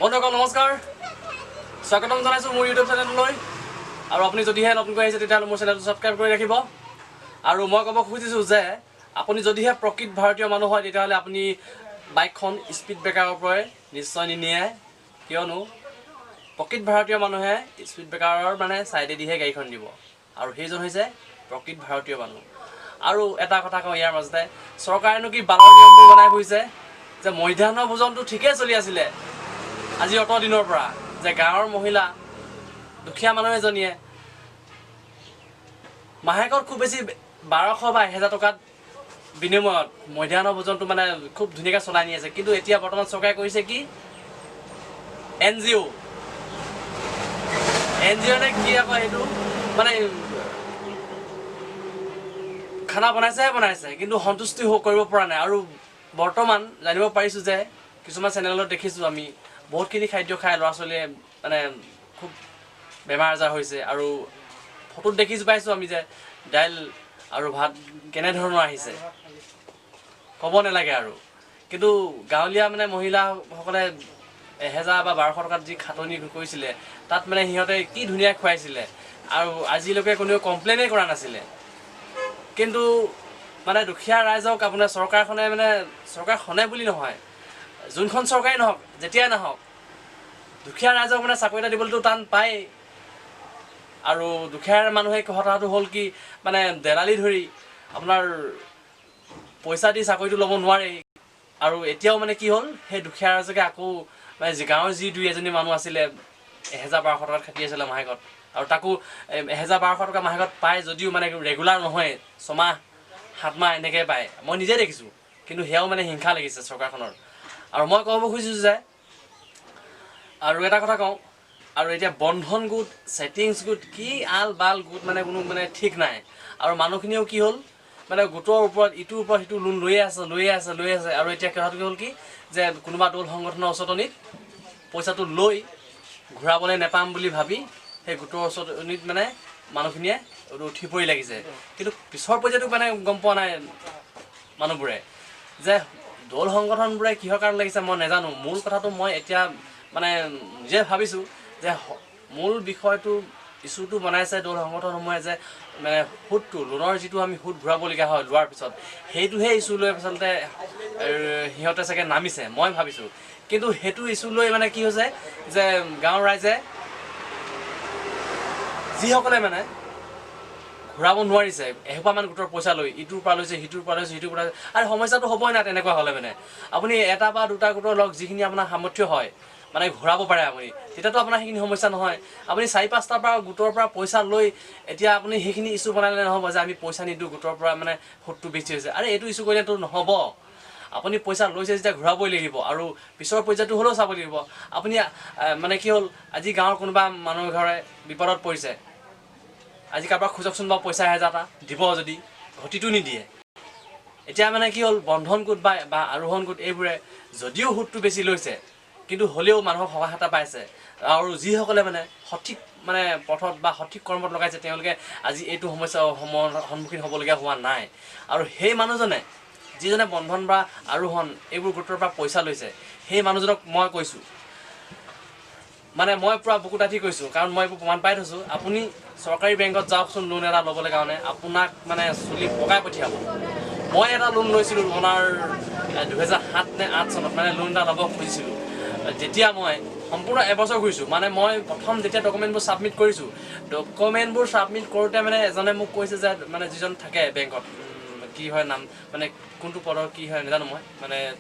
বন্ধুসকল নমস্কাৰ, স্বাগতম জনাইছোঁ মোৰ ইউটিউব চেনেললৈ। আৰু আপুনি যদিহে নতুনকৈ আহিছে তেতিয়াহ'লে মোৰ চেনেলটো ছাবস্ক্ৰাইব কৰি ৰাখিব। আৰু মই ক'ব খুজিছোঁ যে আপুনি যদিহে প্ৰকৃত ভাৰতীয় মানুহ হয় তেতিয়াহ'লে আপুনি বাইকখন স্পীড ব্ৰেকাৰৰ পৰাই নিশ্চয় নিনিয়ে, কিয়নো প্ৰকৃত ভাৰতীয় মানুহে স্পীড ব্ৰেকাৰৰ ছাইডেদিহে গাড়ীখন দিব, আৰু সেইজন হৈছে প্ৰকৃত ভাৰতীয় মানুহ। আৰু এটা কথা কওঁ ইয়াৰ মাজতে, চৰকাৰেনো কি বালৰ নিয়মবোৰ বনাই ফুৰিছে যে মধ্যাহ্ন ভোজনটো ঠিকেই চলি আছিলে আজি অত দিনৰ পৰা, যে গাঁৱৰ মহিলা দুখীয়া মানুহ এজনীয়ে মাহেকত খুব বেছি 1200 বা 1000 টকাত বিনিময়ত মধ্যাহ্ন ভোজনটো খুব ধুনীয়াকৈ চলাই নি আছে। কিন্তু এতিয়া বৰ্তমান চৰকাৰে কৰিছে কি, NGO নে কি আকৌ সেইটো খানা বনাইছে কিন্তু সন্তুষ্টি কৰিব পৰা নাই। আৰু বৰ্তমান জানিব পাৰিছোঁ যে কিছুমান চেনেলত দেখিছোঁ আমি বহুতখিনি খাদ্য খাই ল'ৰা ছোৱালীয়ে খুব বেমাৰ আজাৰ হৈছে। আৰু ফটোত পাইছোঁ আমি যে দাইল আৰু ভাত কেনেধৰণৰ আহিছে ক'ব নালাগে। আৰু কিন্তু গাঁৱলীয়া মহিলাসকলে 1000 বা 1200 টকাত যি খাটনি কৰিছিলে তাত সিহঁতে কি ধুনীয়া খুৱাইছিলে, আৰু আজিলৈকে কোনেও কমপ্লেইনেই কৰা নাছিলে। কিন্তু দুখীয়া ৰাইজক আপোনাৰ চৰকাৰখনে বুলি নহয়, যোনখন চৰকাৰেই নহওক, যেতিয়াই নহওক, দুখীয়া ৰাইজক চাকৰি এটা দিবলৈতো টান পায়েই। আৰু দুখীয়া মানুহে কথাটো হ'ল কি, দেলালি ধৰি আপোনাৰ পইচা দি চাকৰিটো ল'ব নোৱাৰে। আৰু এতিয়াও কি হ'ল, সেই দুখীয়া ৰাইজকে আকৌ গাঁৱৰ যি দুই এজনী মানুহ আছিলে 1000-1200 টকাত খাটি আছিলে মাহেকত, আৰু তাকো 1000-1200 টকা মাহেকত পায় যদিও ৰেগুলাৰ নহয়, 6 মাহ 7 মাহ এনেকৈ পায়, মই নিজে দেখিছোঁ। কিন্তু সেয়াও হিংসা লাগিছে চৰকাৰখনৰ। আৰু মই ক'ব খুজিছোঁ যে, আৰু এটা কথা কওঁ, আৰু এতিয়া বন্ধন গোট, ছেটিংছ গোট, কি আল বাল গোট কোনো ঠিক নাই। আৰু মানুহখিনিও কি হ'ল, গোটৰ ওপৰত ইটোৰ ওপৰত সিটো লোন লৈয়ে আছে। আৰু এতিয়া কথাটো হ'ল কি, যে কোনোবা দল সংগঠনৰ ওচৰতনিত পইচাটো লৈ ঘূৰাবলৈ নেপাম বুলি ভাবি সেই গোটৰ ওচৰতনিত মানুহখিনিয়ে উঠি পৰি লাগিছে। কিন্তু পিছৰ পৰ্যায়টো গম পোৱা নাই মানুহবোৰে, যে দল সংগঠনবোৰে কিহৰ কাৰণে লাগিছে মই নাজানো। মূল কথাটো মই এতিয়া নিজে ভাবিছোঁ যে মূল বিষয়টো ইছ্যুটো বনাইছে দল সংগঠনসমূহে, যে সুদটো, লোনৰ যিটো আমি সুদ ঘূৰাবলগীয়া হয় লোৱাৰ পিছত, সেইটোহে ইছ্যু লৈ আচলতে সিহঁতে চাগে নামিছে, মই ভাবিছোঁ। কিন্তু সেইটো ইছ্যু লৈ কি হৈছে, যে গাঁৱৰ ৰাইজে যিসকলে ঘূৰাব নোৱাৰিছে, এসোপামান গোটৰ পইচা লৈ ইটোৰ পৰা লৈছে, সিটোৰ পৰা লৈছে, সিটোৰ পৰা লৈছে। আৰু সমস্যাটো হ'বই না তেনেকুৱা হ'লে আপুনি এটা বা দুটা গোটৰ লগ যিখিনি আপোনাৰ সামৰ্থ্য হয় ঘূৰাব পাৰে আপুনি, তেতিয়াতো আপোনাৰ সেইখিনি সমস্যা নহয়। আপুনি 4-5টা গোটৰ পৰা পইচা লৈ এতিয়া আপুনি সেইখিনি ইছ্যু বনালে নহ'ব, যে আমি পইচা নিদিওঁ গোটৰ পৰা সুদটো বেছি হৈছে। আৰে এইটো ইছ্যু কৰিলেতো নহ'ব। আপুনি পইচা লৈছে যেতিয়া ঘূৰাবই লাগিব, আৰু পিছৰ পৰ্যায়টো হ'লেও চাব লাগিব। আপুনি কি হ'ল, আজি গাঁৱৰ কোনোবা মানুহ ঘৰে বিপদত পৰিছে, আজি কাৰোবাক খোজকচোন বাৰু পইচা 1000 এটা দিব, যদি ঘটিটো নিদিয়ে। এতিয়া কি হ'ল, বন্ধন গোট বা আৰোহণ গোট এইবোৰে যদিও সুদটো বেছি লৈছে, কিন্তু হ'লেও মানুহক সহায় এটা পাইছে। আৰু যিসকলে সঠিক পথত বা সঠিক কৰ্মত লগাইছে, তেওঁলোকে আজি এইটো সমস্যাৰ সন্মুখীন হ'বলগীয়া হোৱা নাই। আৰু সেই মানুহজনে, যিজনে বন্ধন বা আৰোহণ এইবোৰ গোটৰ পৰা পইচা লৈছে, সেই মানুহজনক মই কৈছোঁ, মই পূৰা বুকু ডাঠি কৈছোঁ, কাৰণ মই এইবোৰ প্ৰমাণ পাই থৈছোঁ। আপুনি চৰকাৰী বেংকত যাওকচোন লোন এটা ল'বলৈ কাৰণে, আপোনাক চুলি পকাই পঠিয়াব। মই এটা লোন লৈছিলোঁ আপোনাৰ 2007 নে 2008 চনত, লোন এটা ল'ব খুজিছিলোঁ। যেতিয়া মই সম্পূৰ্ণ এবছৰ ঘূৰিছোঁ, মই প্ৰথম যেতিয়া ডকুমেণ্টবোৰ ছাবমিট কৰিছোঁ, ডকুমেণ্টবোৰ ছাবমিট কৰোঁতে এজনে মোক কৈছে যে যিজন থাকে বেংকত, কি হয় নাম, কোনটো পদৰ কি হয় নাজানো মই,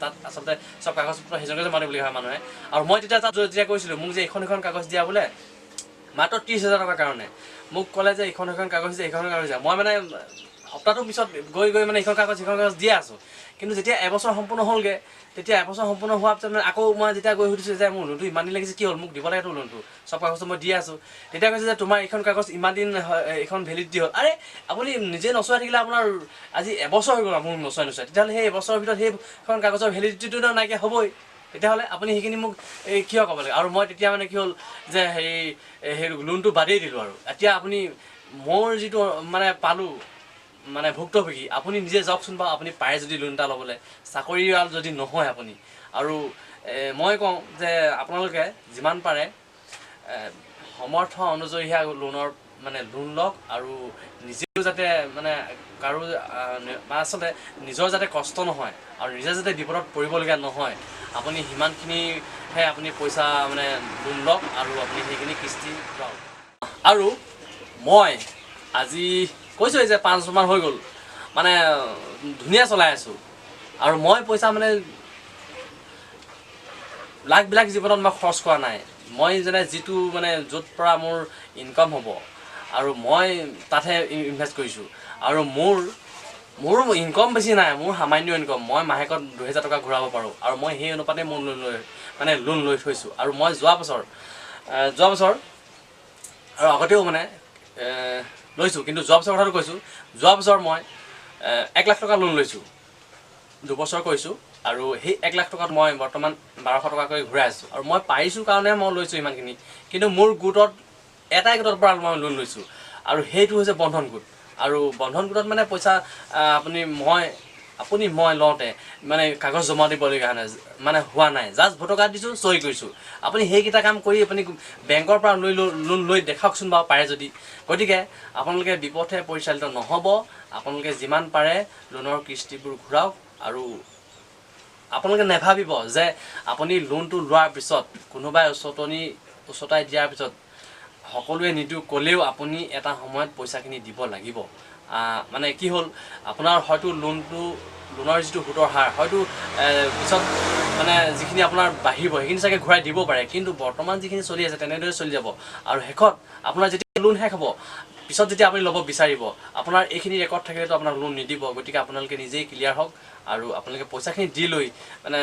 তাত আচলতে চব কাগজ পত্ৰ সেইজনকে জমা দিবলগীয়া হয় মানুহে। আৰু মই তেতিয়া তাত যেতিয়া কৈছিলোঁ, মোক যে এইখন কাগজ দিয়া বোলে মাত্ৰ 30,000 টকাৰ কাৰণে, মোক ক'লে যে এইখন কাগজ দিয়ে, এইখন কাগজ দিয়া। মই সপ্তাহটোৰ পিছত গৈ এইখন কাগজ দিয়ে আছোঁ। কিন্তু যেতিয়া এবছৰ সম্পূৰ্ণ হ'লগৈ, তেতিয়া এবছৰ সম্পূৰ্ণ হোৱাৰ পিছত আকৌ মই যেতিয়া গৈ সুধিছোঁ যে মোৰ লোনটো ইমান দিন লাগিছে, কি হ'ল, মোক দিব লাগেতো লোনটো, চব কাগজটো মই দি আছোঁ। তেতিয়া কৈছে যে তোমাৰ এইখন কাগজ ইমান দিন এইখন ভেলিডিটি হ'ল। আৰে আপুনি নিজে নচোৱাই থাকিলে আপোনাৰ আজি এবছৰ হৈ গ'ল মোৰ নচোৱাই, তেতিয়াহ'লে সেই এবছৰৰ ভিতৰত সেইখন কাগজৰ ভেলিডিটিটো নাইকিয়া হ'বই। তেতিয়াহ'লে আপুনি সেইখিনি মোক কিয় ক'ব লাগে। আৰু মই তেতিয়া কি হ'ল, যে সেই লোনটো বাদেই দিলোঁ। আৰু এতিয়া আপুনি মোৰ যিটো পালোঁ ভুক্তভোগী, আপুনি নিজে যাওকচোন বাৰু, আপুনি পাৰে যদি লোন এটা ল'বলৈ, চাকৰিয়াল যদি নহয় আপুনি, আৰু মই কওঁ যে আপোনালোকে যিমান পাৰে সমৰ্থ অনুযায়ী লোনৰ মানে লোন লওক আৰু নিজেও যাতে মানে কাৰো আচলতে নিজৰ যাতে কষ্ট নহয় আৰু নিজে যাতে বিপদত পৰিবলগীয়া নহয় আপুনি সিমানখিনিহে আপুনি পইচা মানে লোন লওক আৰু আপুনি সেইখিনি কিস্তি লওক। আৰু মই আজি কৈছোঁ যে 5 বছৰমান হৈ গ'ল মানে ধুনীয়া চলাই আছোঁ আৰু মই পইচা মানে লাখবিলাক জীৱনত মই খৰচ কৰা নাই। মই যেনে যিটো মানে য'ত পৰা মোৰ ইনকাম হ'ব আৰু মই তাতহে ইনভেষ্ট কৰিছোঁ আৰু মোৰ ইনকাম বেছি নাই, মোৰ সামান্য ইনকাম। মই মাহেকত 2000 টকা ঘূৰাব পাৰোঁ আৰু মই সেই অনুপাতে মোৰ লোন লৈ থৈছোঁ। আৰু মই যোৱা বছৰ আৰু আগতেও মানে লৈছোঁ, কিন্তু যোৱা বছৰৰ কথাটো কৈছোঁ। যোৱা বছৰ মই 1 লাখ টকা লোন লৈছোঁ, 2 বছৰ কৰিছোঁ আৰু সেই 1 লাখ টকাত মই বৰ্তমান 1200 টকাকৈ ঘূৰাই আছোঁ। আৰু মই পাৰিছোঁ কাৰণে মই লৈছোঁ ইমানখিনি, কিন্তু মোৰ এটাই গোটৰ পৰা মই লোন লৈছোঁ আৰু সেইটো হৈছে বন্ধন গোট। আৰু বন্ধন গোটত মানে পইচা আপুনি মই লওঁতে মানে কাগজ জমা দিবলগীয়া মানে হোৱা নাই, জাষ্ট ভোটাৰ কাৰ্ড দিছোঁ, চহী কৰিছোঁ। আপুনি সেইকেইটা কাম কৰি আপুনি বেংকৰ পৰা লোন লৈ দেখাওকচোন বাৰু পাৰে যদি। গতিকে আপোনালোকে বিপথে পৰিচালিত নহ'ব, আপোনালোকে যিমান পাৰে লোনৰ কিস্তিবোৰ ঘূৰাওক আৰু আপোনালোকে নেভাবিব যে আপুনি লোনটো লোৱাৰ পিছত কোনোবাই উচতাই দিয়াৰ পিছত সকলোৱে নিদিওঁ ক'লেও আপুনি এটা সময়ত পইচাখিনি দিব লাগিব। মানে কি হ'ল আপোনাৰ হয়তো লোনৰ যিটো সুতৰ হাৰ হয়তো পিছত মানে যিখিনি আপোনাৰ বাঢ়িব সেইখিনি চাগে ঘূৰাই দিব পাৰে, কিন্তু বৰ্তমান যিখিনি চলি আছে তেনেদৰে চলি যাব। আৰু শেষত আপোনাৰ যেতিয়া লোন শেষ হ'ব, পিছত যেতিয়া আপুনি ল'ব বিচাৰিব, আপোনাৰ এইখিনি ৰেকৰ্ড থাকিলেতো আপোনাক লোন নিদিব। গতিকে আপোনালোকে নিজেই ক্লিয়াৰ হওক আৰু আপোনালোকে পইচাখিনি দি লৈ মানে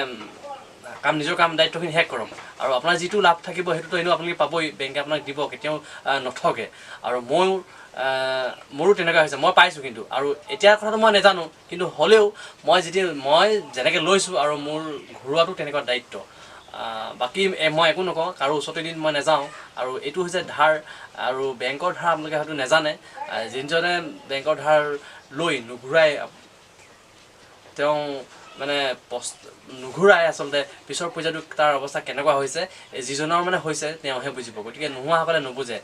নিজৰ কাম দায়িত্বখিনি শেষ কৰক। আৰু আপোনাৰ যিটো লাভ থাকিব সেইটোতো এনেও আপোনালোকে পাবই, বেংকে আপোনাক দিব, কেতিয়াও নঠগে। আৰু মোৰো তেনেকুৱা হৈছে, মই পাইছোঁ কিন্তু। আৰু এতিয়াৰ কথাটো মই নাজানো, কিন্তু হ'লেও মই যেনেকৈ লৈছোঁ আৰু মোৰ ঘূৰোৱাটো তেনেকুৱা দায়িত্ব। বাকী মই একো নকওঁ, কাৰো ওচৰতে দিন মই নাযাওঁ। আৰু এইটো হৈছে ধাৰ, আৰু বেংকৰ ধাৰ আপোনালোকে হয়তো নাজানে। যিজনে বেংকৰ ধাৰ লৈ নুঘূৰাই তেওঁ মানে নুঘূৰাই আচলতে পিছৰ পৰ্যায়টো তাৰ অৱস্থা কেনেকুৱা হৈছে, যিজনৰ মানে হৈছে তেওঁহে বুজিব। গতিকে নোহোৱাসকলে নুবুজে।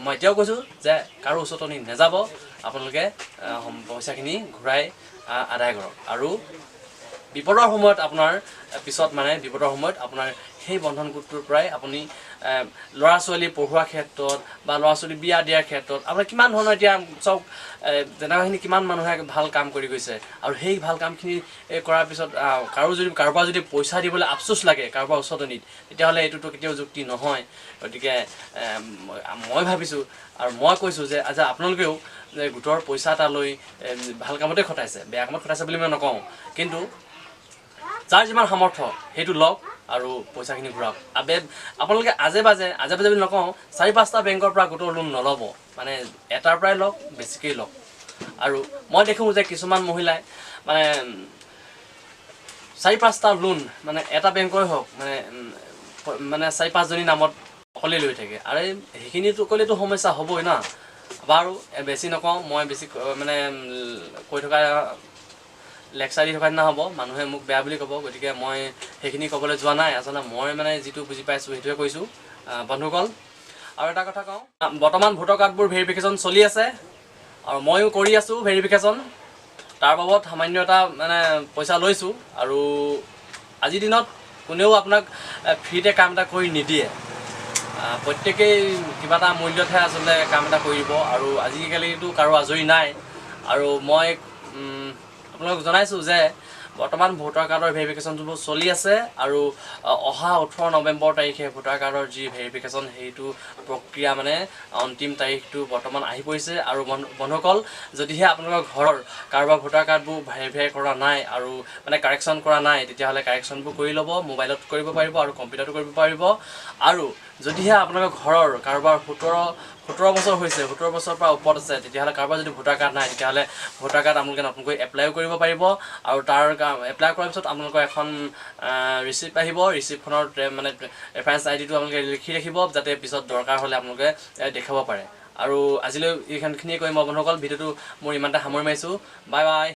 মই এতিয়াও কৈছোঁ যে কাৰো ওচৰত নাযাব, আপোনালোকে পইচাখিনি ঘূৰাই আদায় কৰক। আৰু বিপদৰ সময়ত আপোনাৰ সেই বন্ধন গোটটোৰ পৰাই আপুনি ল'ৰা ছোৱালী পঢ়োৱাৰ ক্ষেত্ৰত বা ল'ৰা ছোৱালী বিয়া দিয়াৰ ক্ষেত্ৰত আপোনাৰ কিমান ধৰণৰ এতিয়া চাওক তেনেকুৱাখিনি কিমান মানুহে ভাল কাম কৰি গৈছে। আৰু সেই ভাল কামখিনি কৰাৰ পিছত কাৰোবাৰ যদি পইচা দিবলৈ আফচোচ লাগে কাৰোবাৰ ওচৰতনিত, তেতিয়াহ'লে এইটোতো কেতিয়াও যুক্তি নহয়। গতিকে মই ভাবিছোঁ আৰু মই কৈছোঁ যে আপোনালোকেও যে গোটৰ পইচা এটা লৈ ভাল কামতে খটাইছে, বেয়া কামত খটাইছে বুলি মই নকওঁ, কিন্তু যাৰ যিমান সামৰ্থ্য সেইটো লওক আৰু পইচাখিনি ঘূৰাওক। আপোনালোকে আজে বাজে বুলি নকওঁ, 4-5টা বেংকৰ পৰা গোটৰ লোন নল'ব, মানে এটাৰ পৰাই লওক, বেছিকৈ লওক। আৰু মই দেখোঁ যে কিছুমান মহিলাই মানে 4-5টা লোন মানে এটা বেংকৰে হওক মানে 4-5জনী নামত অকলে লৈ থাকে। আৰু সেইখিনিতো ক'লেতো সমস্যা হ'বই না। বাৰু বেছি নকওঁ, মই বেছি মানে কৈ থকা লেকচাৰ দি থকা নিচিনা হ'ব, মানুহে মোক বেয়া বুলি ক'ব। গতিকে মই সেইখিনি ক'বলৈ যোৱা নাই। আচলতে মই মানে যিটো বুজি পাইছোঁ সেইটোৱে কৈছোঁ। বন্ধুসকল, আৰু এটা কথা কওঁ, বৰ্তমান ভোটাৰ কাৰ্ডবোৰ ভেৰিফিকেশ্যন চলি আছে আৰু ময়ো কৰি আছোঁ ভেৰিফিকেশ্যন। তাৰ বাবদ সামান্য এটা মানে পইচা লৈছোঁ। আৰু আজিৰ দিনত কোনেও আপোনাক ফ্ৰীতে কাম এটা কৰি নিদিয়ে, প্ৰত্যেকেই কিবা এটা মূল্যতহে আচলতে কাম এটা কৰিব। আৰু আজিকালিতো কাৰো আজৰি নাই। আৰু মই আপোনালোকক জনাইছোঁ যে বৰ্তমান ভোটাৰ কাৰ্ডৰ ভেৰিফিকেশ্যনবোৰ চলি আছে আৰু অহা 18 নৱেম্বৰ তাৰিখে ভোটাৰ কাৰ্ডৰ যি ভেৰিফিকেশ্যন সেইটো প্ৰক্ৰিয়া মানে অন্তিম তাৰিখটো বৰ্তমান আহি পৰিছে। আৰু বন্ধুসকল, যদিহে আপোনালোকৰ ঘৰৰ কাৰোবাৰ ভোটাৰ কাৰ্ডবোৰ ভেৰিফাই কৰা নাই আৰু মানে কাৰেকশ্যন কৰা নাই, তেতিয়াহ'লে কাৰেকশ্যনবোৰ কৰি ল'ব। মোবাইলত কৰিব পাৰিব আৰু কম্পিউটাৰতো কৰিব পাৰিব। আৰু যদিহে আপোনালোকৰ ঘৰৰ কাৰোবাৰ 17 বছৰ হৈছে, 17 বছৰৰ পৰা ওপৰত আছে, তেতিয়াহ'লে কাৰোবাৰ যদি ভোটাৰ কাৰ্ড নাই, তেতিয়াহ'লে ভোটাৰ কাৰ্ড আপোনালোকে নতুনকৈ এপ্লাইও কৰিব পাৰিব। আৰু এপ্লাই কৰাৰ পিছত আপোনালোকৰ এখন ৰিচিপ্ট আহিব। ৰিচিপ্টখনৰ মানে ৰেফাৰেঞ্চ আইডিটো আপোনালোকে লিখি ৰাখিব, যাতে পিছত দৰকাৰ হ'লে আপোনালোকে দেখাব পাৰে। আৰু আজিলৈ এইখিনিয়ে কৈ মই বন্ধুসকল ভিডিঅ'টো মোৰ ইমানতে সামৰি মাৰিছোঁ। Bye bye.